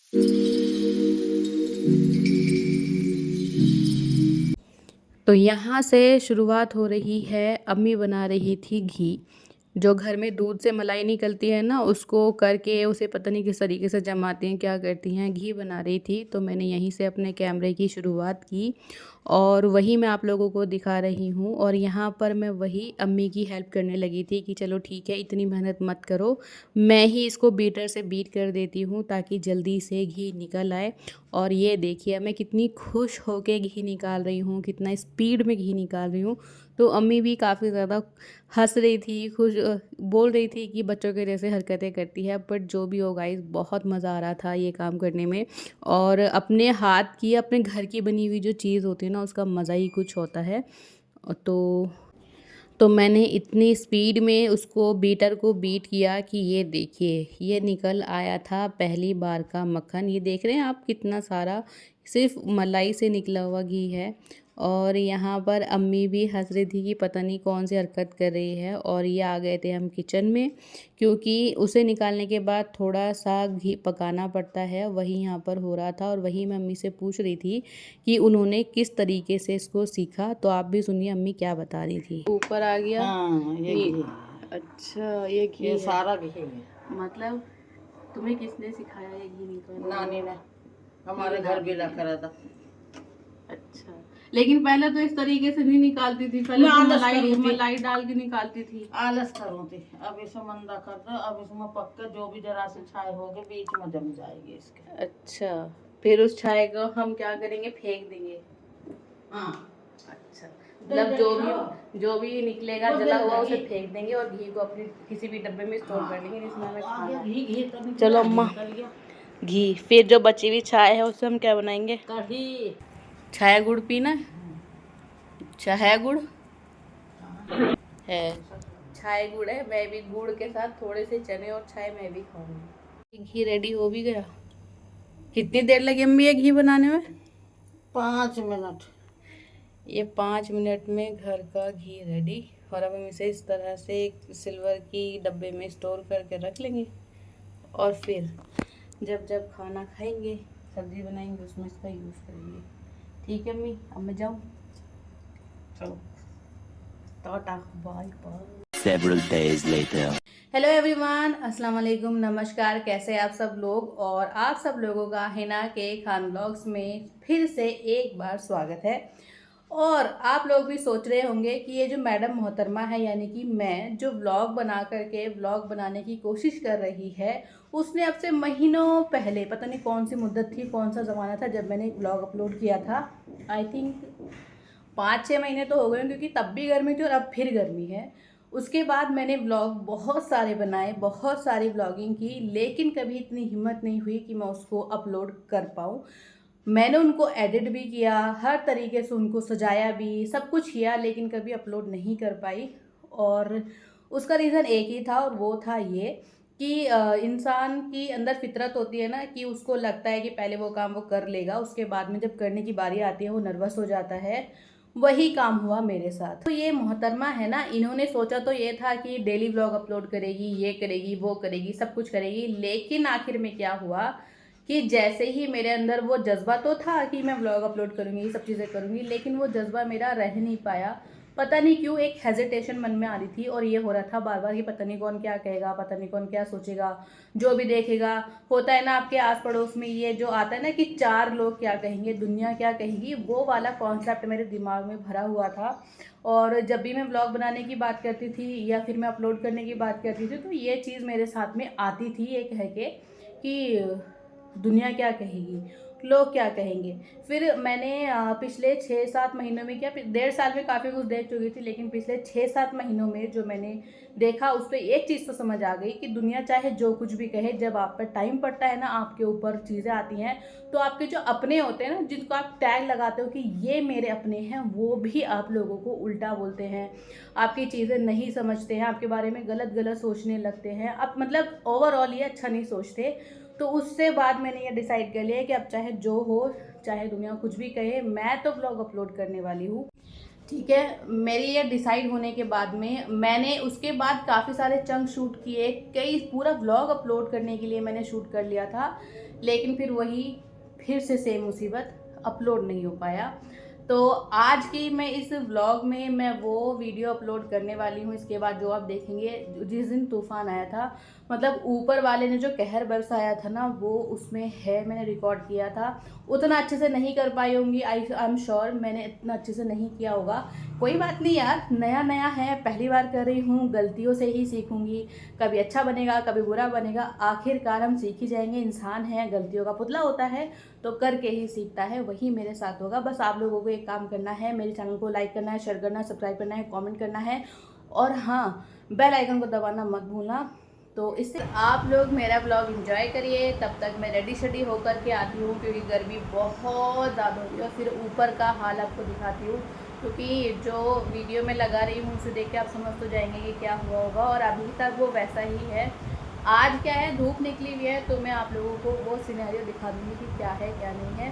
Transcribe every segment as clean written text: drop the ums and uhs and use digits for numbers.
तो यहाँ से शुरुआत हो रही है। अम्मी बना रही थी घी। जो घर में दूध से मलाई निकलती है ना, उसको करके उसे पता नहीं किस तरीके से जमाती हैं, क्या करती हैं, घी बना रही थी। तो मैंने यहीं से अपने कैमरे की शुरुआत की और वही मैं आप लोगों को दिखा रही हूँ। और यहाँ पर मैं वही अम्मी की हेल्प करने लगी थी कि चलो ठीक है, इतनी मेहनत मत करो, मैं ही इसको बीटर से बीट कर देती हूँ ताकि जल्दी से घी निकल आए। और ये देखिए मैं कितनी खुश होके घी निकाल रही हूँ, कितना स्पीड में घी निकाल रही हूँ। तो अम्मी भी काफ़ी ज़्यादा हंस रही थी, खुश बोल रही थी कि बच्चों के जैसे हरकतें करती है। बट जो भी हो गाइस, बहुत मज़ा आ रहा था ये काम करने में। और अपने हाथ की, अपने घर की बनी हुई जो चीज़ होती है ना, उसका मज़ा ही कुछ होता है। तो मैंने इतनी स्पीड में उसको बीटर को बीट किया कि ये देखिए, ये निकल आया था पहली बार का मक्खन। ये देख रहे हैं आप, कितना सारा सिर्फ मलाई से निकला हुआ घी है। और यहाँ पर अम्मी भी हंस रही थी कि पता नहीं कौन सी हरकत कर रही है। और ये आ गए थे हम किचन में, क्योंकि उसे निकालने के बाद थोड़ा सा घी पकाना पड़ता है, वही यहाँ पर हो रहा था। और वही मैं अम्मी से पूछ रही थी कि उन्होंने किस तरीके से इसको सीखा। तो आप भी सुनिए अम्मी क्या बता रही थी। ऊपर आ गया। हाँ, ये घी। अच्छा, ये घी ये है। सारा घी है। मतलब तुम्हें किसने सिखाया ये घी निकालना? नानी ने हमारे घर भी रखा रहा था। अच्छा, लेकिन पहले तो इस तरीके से नहीं निकालती थी, पहले मैं तो आलस मलाई करूँ थी। मलाई डाल के निकालती थी। आलस करूँ थी। अब इसे मंदा कर दो, अब इसमें पक के जो भी जरा से छाए होगे बीच में जम जाएगी इसके। अच्छा, फिर उस छाए को हम क्या करेंगे, फेंक देंगे? हाँ। अच्छा, मतलब जो भी निकलेगा जला हुआ उसे फेंक देंगे और घी को अपने किसी भी डब्बे में स्टोर कर लेंगे जिसमें हमें खाना है। घी तो निकला, चलो अम्मा, निकल गया। घी। फिर जो बची हुई छाए है उससे हम क्या बनाएंगे? कढ़ी। छाया गुड़ पीना है? छाया गुड़ है, छाए गुड़ है। मैं भी गुड़ के साथ थोड़े से चने और छाए मैं भी खाऊंगी। घी रेडी हो भी गया। कितनी देर लगी अम्मी ये घी बनाने में? 5 मिनट। ये 5 मिनट में घर का घी रेडी। और अब हम इसे इस तरह से एक सिल्वर की डब्बे में स्टोर करके रख लेंगे। और फिर जब जब खाना खाएंगे, सब्जी बनाएंगे, उसमें इसका यूज़ करेंगे। ठीक है अम्मी, अब मैं जाऊँ? चलो, tata, bye bye. Several days later. Hello everyone, अस्सलाम वालेकुम, नमस्कार। कैसे हैं आप सब लोग? और आप सब लोगों का हिना के खान ब्लॉग्स में फिर से एक बार स्वागत है। और आप लोग भी सोच रहे होंगे कि ये जो मैडम मोहतरमा है, यानी कि मैं, जो व्लॉग बना करके व्लॉग बनाने की कोशिश कर रही है, उसने अब से महीनों पहले, पता नहीं कौन सी मुद्दत थी, कौन सा ज़माना था जब मैंने व्लॉग अपलोड किया था। आई थिंक 5-6 महीने तो हो गए, क्योंकि तब भी गर्मी थी और अब फिर गर्मी है। उसके बाद मैंने व्लॉग बहुत सारे बनाए, बहुत सारी व्लॉगिंग की, लेकिन कभी इतनी हिम्मत नहीं हुई कि मैं उसको अपलोड कर पाऊँ। मैंने उनको एडिट भी किया, हर तरीके से उनको सजाया भी, सब कुछ किया, लेकिन कभी अपलोड नहीं कर पाई। और उसका रीज़न एक ही था, और वो था ये कि इंसान की अंदर फितरत होती है ना, कि उसको लगता है कि पहले वो काम वो कर लेगा, उसके बाद में जब करने की बारी आती है वो नर्वस हो जाता है। वही काम हुआ मेरे साथ। तो ये मोहतरमा है ना, इन्होंने सोचा तो ये था कि डेली व्लॉग अपलोड करेगी, ये करेगी, वो करेगी, सब कुछ करेगी। लेकिन आखिर में क्या हुआ कि जैसे ही मेरे अंदर वो जज्बा तो था कि मैं व्लॉग अपलोड करूँगी, ये सब चीज़ें करूँगी, लेकिन वो जज्बा मेरा रह नहीं पाया। पता नहीं क्यों एक हेजिटेशन मन में आ रही थी, और ये हो रहा था बार बार कि पता नहीं कौन क्या कहेगा, पता नहीं कौन क्या सोचेगा, जो भी देखेगा। होता है ना आपके आस पड़ोस में ये जो आता है ना कि 4 लोग क्या कहेंगे, दुनिया क्या कहेगी, वो वाला कॉन्सेप्ट मेरे दिमाग में भरा हुआ था। और जब भी मैं व्लॉग बनाने की बात करती थी या फिर मैं अपलोड करने की बात करती थी, तो ये चीज़ मेरे साथ में आती थी, ये कह के कि दुनिया क्या कहेगी, लोग क्या कहेंगे। फिर मैंने पिछले 6-7 महीनों में, क्या 1.5 साल में काफ़ी कुछ देख चुकी थी, लेकिन पिछले 6-7 महीनों में जो मैंने देखा, उस पर एक चीज़ तो समझ आ गई कि दुनिया चाहे जो कुछ भी कहे, जब आप पर टाइम पड़ता है ना, आपके ऊपर चीज़ें आती हैं, तो आपके जो अपने होते हैं ना, जिनको आप टैग लगाते हो कि ये मेरे अपने हैं, वो भी आप लोगों को उल्टा बोलते हैं, आपकी चीज़ें नहीं समझते हैं, आपके बारे में गलत गलत सोचने लगते हैं। आप मतलब ओवरऑल ये अच्छा नहीं सोचते। तो उससे बाद मैंने ये डिसाइड कर लिया कि अब चाहे जो हो, चाहे दुनिया कुछ भी कहे, मैं तो ब्लॉग अपलोड करने वाली हूँ। ठीक है। मेरी ये डिसाइड होने के बाद में मैंने उसके बाद काफ़ी सारे चंक शूट किए, कई पूरा व्लॉग अपलोड करने के लिए मैंने शूट कर लिया था, लेकिन फिर से सेम मुसीबत, अपलोड नहीं हो पाया। तो आज की मैं इस व्लॉग में मैं वो वीडियो अपलोड करने वाली हूँ इसके बाद, जो आप देखेंगे जिस दिन तूफान आया था, मतलब ऊपर वाले ने जो कहर बरसाया था ना, वो उसमें है, मैंने रिकॉर्ड किया था। उतना अच्छे से नहीं कर पाई होंगी, आई एम श्योर मैंने इतना अच्छे से नहीं किया होगा। कोई बात नहीं यार, नया नया है, पहली बार कर रही हूँ, गलतियों से ही सीखूंगी। कभी अच्छा बनेगा, कभी बुरा बनेगा, आखिरकार हम सीख ही जाएंगे। इंसान है, गलतियों का पुतला होता है, तो करके ही सीखता है। वही मेरे साथ होगा। बस आप लोगों को एक काम करना है, मेरे चैनल को लाइक करना है, शेयर करना है, सब्सक्राइब करना है, कॉमेंट करना है, और हाँ, बेल आइकन को दबाना मत भूलना। तो इससे आप लोग मेरा ब्लॉग एंजॉय करिए। तब तक मैं रेडी शेडी होकर के आती हूँ, क्योंकि गर्मी बहुत ज़्यादा हो रही है। फिर ऊपर का हाल आपको दिखाती हूँ, क्योंकि जो वीडियो में लगा रही हूँ उसे देख के आप समझ तो जाएंगे कि क्या हुआ होगा, और अभी तक वो वैसा ही है। आज क्या है, धूप निकली हुई है, तो मैं आप लोगों को वो सिनेरियो दिखा दूँगी कि क्या है क्या नहीं है।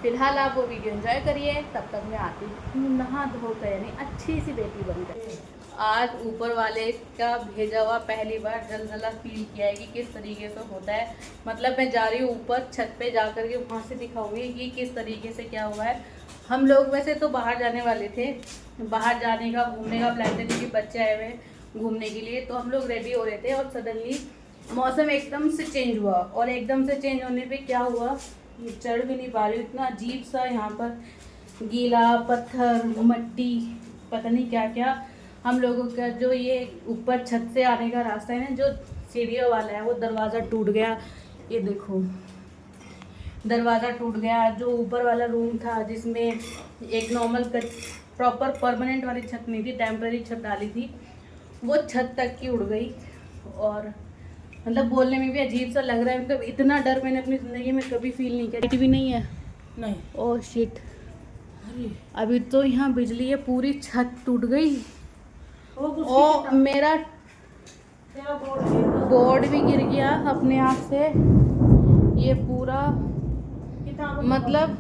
फिलहाल आप वो वीडियो एंजॉय करिए, तब तक मैं आती हूँ नहा धोकर, यानी अच्छी सी बेटी बनकर। आज ऊपर वाले का भेजा हुआ पहली बार जलजला फील किया है कि किस तरीके से होता है। मतलब मैं जा रही हूँ ऊपर छत पे, जा कर के वहाँ से दिखाऊंगी कि किस तरीके से क्या हुआ है। हम लोग वैसे तो बाहर जाने वाले थे, बाहर जाने का घूमने का प्लान था, क्योंकि बच्चे आए हुए घूमने के लिए, तो हम लोग रेडी हो रहे थे, और सडनली मौसम एकदम से चेंज हुआ, और एकदम से चेंज होने पे क्या हुआ, ये चढ़ भी नहीं पा रही, इतना अजीब सा यहाँ पर गीला पत्थर मट्टी पता नहीं क्या क्या। हम लोगों का जो ये ऊपर छत से आने का रास्ता है ना, जो सीढ़ियों वाला है, वो दरवाज़ा टूट गया। ये देखो, दरवाज़ा टूट गया। जो ऊपर वाला रूम था, जिसमें एक नॉर्मल प्रॉपर परमानेंट वाली छत नहीं थी, टेम्पररी छत डाली थी, वो छत तक की उड़ गई। और मतलब बोलने में भी अजीब सा लग रहा है, मतलब इतना डर मैंने अपनी ज़िंदगी में कभी फील नहीं किया। लाइट भी नहीं है, नहीं। ओह शिट, अभी तो यहाँ बिजली है, पूरी छत टूट गई, और मेरा बोर्ड भी गिर गया अपने आप से। ये पूरा मतलब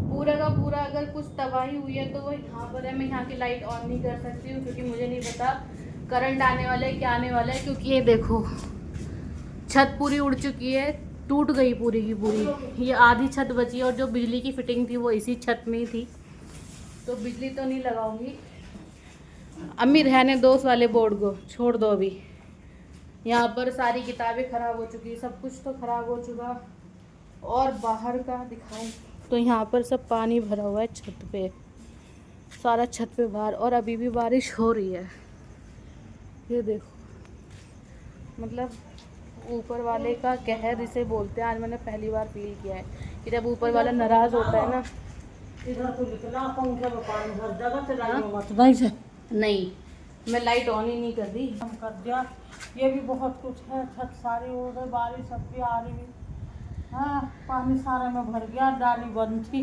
पूरा का पूरा अगर कुछ तबाही हुई है तो वो यहाँ पर है। मैं यहाँ की लाइट ऑन नहीं कर सकती हूँ, क्योंकि मुझे नहीं पता करंट आने वाला है क्या आने वाला है। क्योंकि ये देखो, छत पूरी उड़ चुकी है, टूट गई पूरी की पूरी। ये आधी छत बची है, और जो बिजली की फिटिंग थी वो इसी छत में ही थी, तो बिजली तो नहीं लगाऊंगी। अम्मी रहने दो उस वाले बोर्ड को, छोड़ दो अभी। यहाँ पर सारी किताबें ख़राब हो चुकी, सब कुछ तो ख़राब हो चुका। और बाहर का दिखाऊं तो यहाँ पर सब पानी भरा हुआ है छत पे, सारा छत पे बाहर, और अभी भी बारिश हो रही है। ये देखो, मतलब ऊपर वाले का कहर इसे बोलते हैं। आज मैंने पहली बार फील किया है कि जब ऊपर वाला नाराज़ होता है ना। इधर तो इतना पंखे में पानी भर जगह से हाँ? मत नहीं नहीं, मैं लाइट ऑन ही नहीं कर दी। हम कर दिया। ये भी बहुत कुछ है, छत सारी उड़ गई, बारिश सब भी आ रही। हाँ, पानी सारे में भर गया, डाली बंद थी।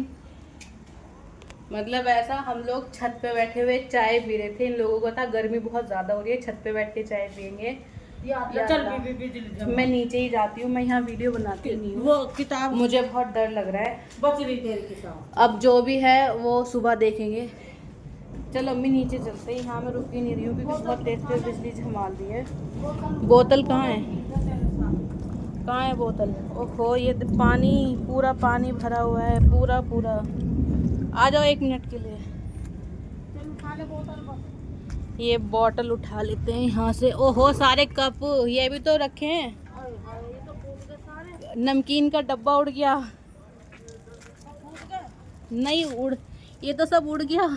मतलब ऐसा, हम लोग छत पे बैठे हुए चाय पी रहे थे। इन लोगों को था गर्मी बहुत ज़्यादा हो रही है, छत पे बैठ के चाय पियेंगे। चल बिजली मैं नीचे ही जाती हूँ, मैं यहाँ वीडियो बनाती नहीं हूँ। वो किताब मुझे बहुत डर लग रहा है। बच रही तेरी किताब। अब जो भी है वो सुबह देखेंगे। चलो अम्मी नीचे चलते हैं, यहाँ मैं रुक ही नहीं रही हूँ, क्योंकि बहुत तेज तेज बिजली झमाल दी है। बोतल कहाँ है, कहाँ है बोतल? ओहो, ये पानी, पूरा पानी भरा हुआ है, पूरा पूरा। आ जाओ 1 मिनट के लिए। ये बोतल उठा लेते हैं यहाँ से। ओहो, सारे कप ये भी तो रखे हैं। नमकीन का डब्बा उड़ गया। नहीं उड़, ये तो सब उड़ गया।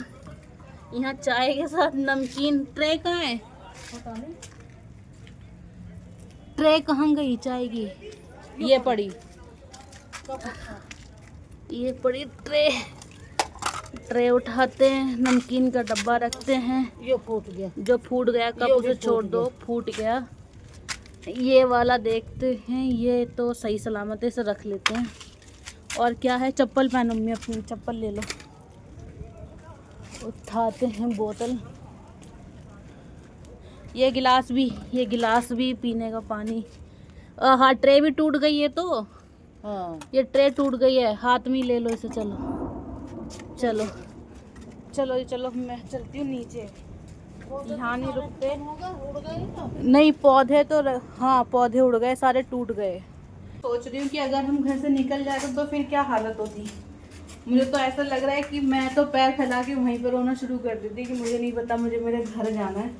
यहाँ चाय के साथ नमकीन। ट्रे कहाँ है? ट्रे कहाँ गई चाय की? ये पड़ी, ये पड़ी ट्रे। ट्रे उठाते हैं, नमकीन का डब्बा रखते हैं। ये फूट गया, जो फूट गया कप उसे छोड़ दो, फूट गया। ये वाला देखते हैं, ये तो सही सलामती से रख लेते हैं। और क्या है, चप्पल पहनो मम्मी, अपनी चप्पल ले लो। उठाते हैं बोतल। ये गिलास भी पीने का पानी। हाँ, ट्रे भी टूट गई है, तो हाँ ये ट्रे टूट गई है, हाथ में ही ले लो इसे। चलो चलो चलो चलो, मैं चलती हूँ नीचे। यहाँ नहीं रुकते। उड़ गए तो नहीं, पौधे तो हाँ, पौधे उड़ गए, सारे टूट गए। सोच रही हूँ कि अगर हम घर से निकल जाते तो फिर क्या हालत होती। मुझे तो ऐसा लग रहा है कि मैं तो पैर फैला के वहीं पर रोना शुरू कर देती कि मुझे नहीं पता, मुझे मेरे घर जाना है।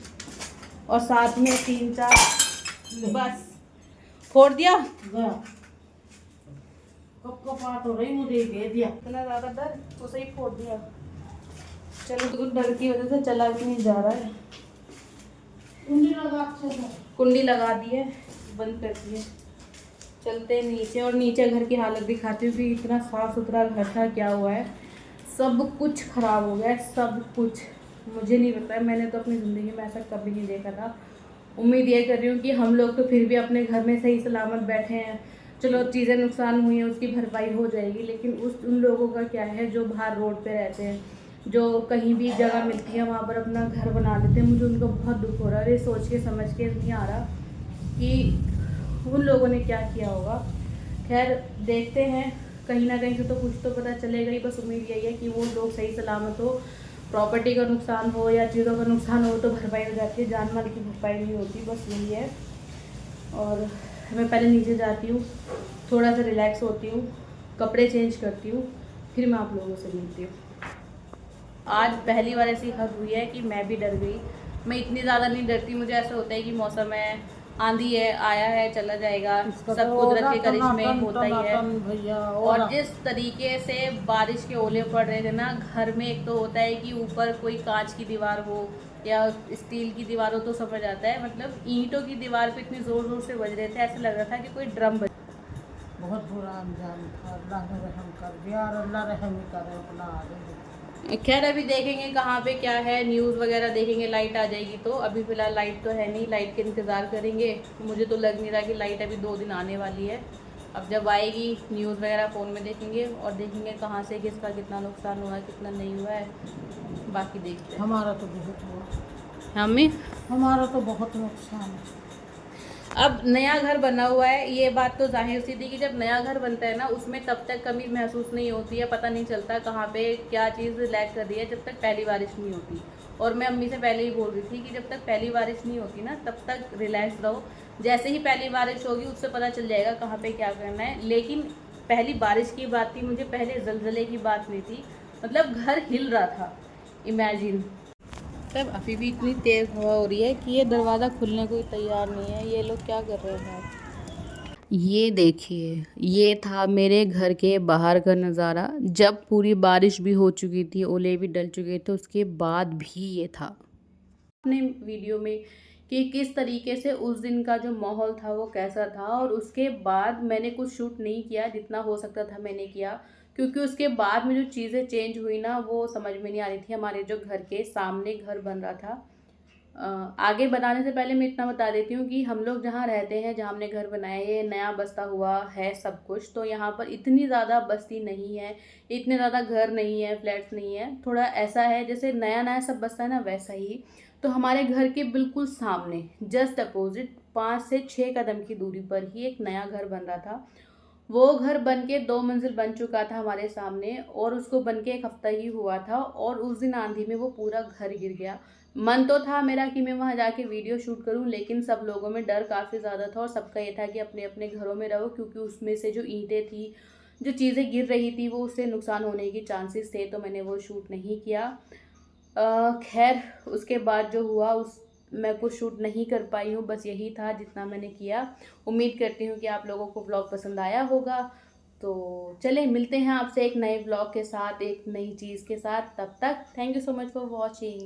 और साथ में 3-4 बस फोड़ दिया। गया कब कपाट हो रही, मुझे ही दे दिया। इतना ज़्यादा डर, उसे ही फोड़ दिया। चलो, तो डर की वजह से चला भी नहीं जा रहा है। कुंडी लगा अच्छे से। कुंडी लगा दी है, बंद कर दी है। चलते हैं नीचे, और नीचे घर की हालत दिखाती हूँ कि इतना साफ सुथरा घर था, क्या हुआ है। सब कुछ खराब हो गया है, सब कुछ। मुझे नहीं पता है, मैंने तो अपनी ज़िंदगी में ऐसा कभी नहीं देखा था। उम्मीद ये कर रही हूँ कि हम लोग तो फिर भी अपने घर में सही सलामत बैठे हैं। चलो, चीज़ें नुकसान हुई हैं उसकी भरपाई हो जाएगी, लेकिन उन लोगों का क्या है जो बाहर रोड पे रहते हैं, जो कहीं भी जगह मिलती है वहाँ पर अपना घर बना लेते हैं। मुझे उनको बहुत दुख हो रहा है। ये सोच के समझ के नहीं आ रहा कि उन लोगों ने क्या किया होगा। खैर, देखते हैं, कहीं ना कहीं से तो कुछ तो पता चलेगा ही। बस उम्मीद यही है कि वो लोग सही सलामत हो। प्रॉपर्टी का नुकसान हो या चीज़ों का नुकसान हो तो भरपाई हो जाती है, जान माल की भरपाई नहीं होती। बस यही है। और मैं पहले नीचे जाती हूँ, थोड़ा सा रिलैक्स होती हूँ, कपड़े चेंज करती हूँ, फिर मैं आप लोगों से मिलती हूँ। आज पहली बार ऐसी हद हुई है कि मैं भी डर गई। मैं इतनी ज़्यादा नहीं डरती, मुझे ऐसा होता है कि मौसम है, आंधी है, आया है, चला जाएगा, सब कुदरत के करिश्मे होता ही है। भैया और जिस तरीके से बारिश के ओले पड़ रहे थे ना, घर में एक तो होता है कि ऊपर कोई कांच की दीवार हो या स्टील की दीवार हो तो समझ आता है, मतलब ईंटों की दीवार पे इतनी ज़ोर ज़ोर से बज रहे थे, ऐसा लग रहा था कि कोई ड्रम बज। बहुत बुरा अंजाम था। अल्लाह ने रहम कर दिया, और अल्लाह रहम ही करे अपना आगे। खैर, अभी देखेंगे कहाँ पे क्या है, न्यूज़ वगैरह देखेंगे, लाइट आ जाएगी तो। अभी फ़िलहाल लाइट तो है नहीं, लाइट के इंतज़ार करेंगे। मुझे तो लग नहीं रहा कि लाइट अभी 2 दिन आने वाली है। अब जब आएगी न्यूज़ वगैरह फ़ोन में देखेंगे और देखेंगे कहाँ से किसका कितना नुकसान हुआ है, कितना नहीं हुआ है, बाकी देखते हैं। हमारा तो बहुत हुआ। हमें हमारा तो बहुत नुकसान है। अब नया घर बना हुआ है, ये बात तो जाहिर सी थी कि जब नया घर बनता है ना, उसमें तब तक कमी महसूस नहीं होती है, पता नहीं चलता कहाँ पे क्या चीज़ लैग कर रही है जब तक पहली बारिश नहीं होती। और मैं अम्मी से पहले ही बोल रही थी कि जब तक पहली बारिश नहीं होती ना, तब तक रिलैक्स रहो। जैसे ही पहली बारिश होगी उससे पता चल जाएगा कहाँ पे क्या करना है। लेकिन पहली बारिश की बात थी, मुझे पहले ज़लज़ले की बात नहीं थी। मतलब घर हिल रहा था, इमेजिन। तब अभी भी इतनी तेज़ हवा हो रही है कि ये दरवाज़ा खुलने को ही तैयार नहीं है। ये लोग क्या कर रहे हैं? ये देखिए, ये था मेरे घर के बाहर का नज़ारा। जब पूरी बारिश भी हो चुकी थी, ओले भी डल चुके थे, उसके बाद भी ये था। अपने वीडियो में कि किस तरीके से उस दिन का जो माहौल था वो कैसा था, और उसके बाद मैंने कुछ शूट नहीं किया, जितना हो सकता था मैंने किया, क्योंकि उसके बाद में जो चीज़ें चेंज हुई ना वो समझ में नहीं आ रही थी। हमारे जो घर के सामने घर बन रहा था, आगे बनाने से पहले मैं इतना बता देती हूँ कि हम लोग जहाँ रहते हैं, जहाँ हमने घर बनाया है, ये नया बसता हुआ है सब कुछ, तो यहाँ पर इतनी ज़्यादा बस्ती नहीं है, इतने ज़्यादा घर नहीं है, फ्लैट्स नहीं है। थोड़ा ऐसा है जैसे नया नया सब बसता है ना, वैसा ही। तो हमारे घर के बिल्कुल सामने, जस्ट अपोजिट, 5 से 6 कदम की दूरी पर ही एक नया घर बन रहा था। वो घर बन के 2 मंजिल बन चुका था हमारे सामने, और उसको बन के 1 हफ्ता ही हुआ था, और उस दिन आंधी में वो पूरा घर गिर गया। मन तो था मेरा कि मैं वहाँ जाके वीडियो शूट करूँ, लेकिन सब लोगों में डर काफ़ी ज़्यादा था, और सबका ये था कि अपने अपने घरों में रहो, क्योंकि उसमें से जो ईंटें थी, जो चीज़ें गिर रही थी, वो उससे नुकसान होने की चांसेस थे, तो मैंने वो शूट नहीं किया। खैर, उसके बाद जो हुआ उस मैं कुछ शूट नहीं कर पाई हूँ, बस यही था जितना मैंने किया। उम्मीद करती हूँ कि आप लोगों को व्लॉग पसंद आया होगा। तो चलें, मिलते हैं आपसे एक नए व्लॉग के साथ, एक नई चीज़ के साथ। तब तक thank you so much for watching.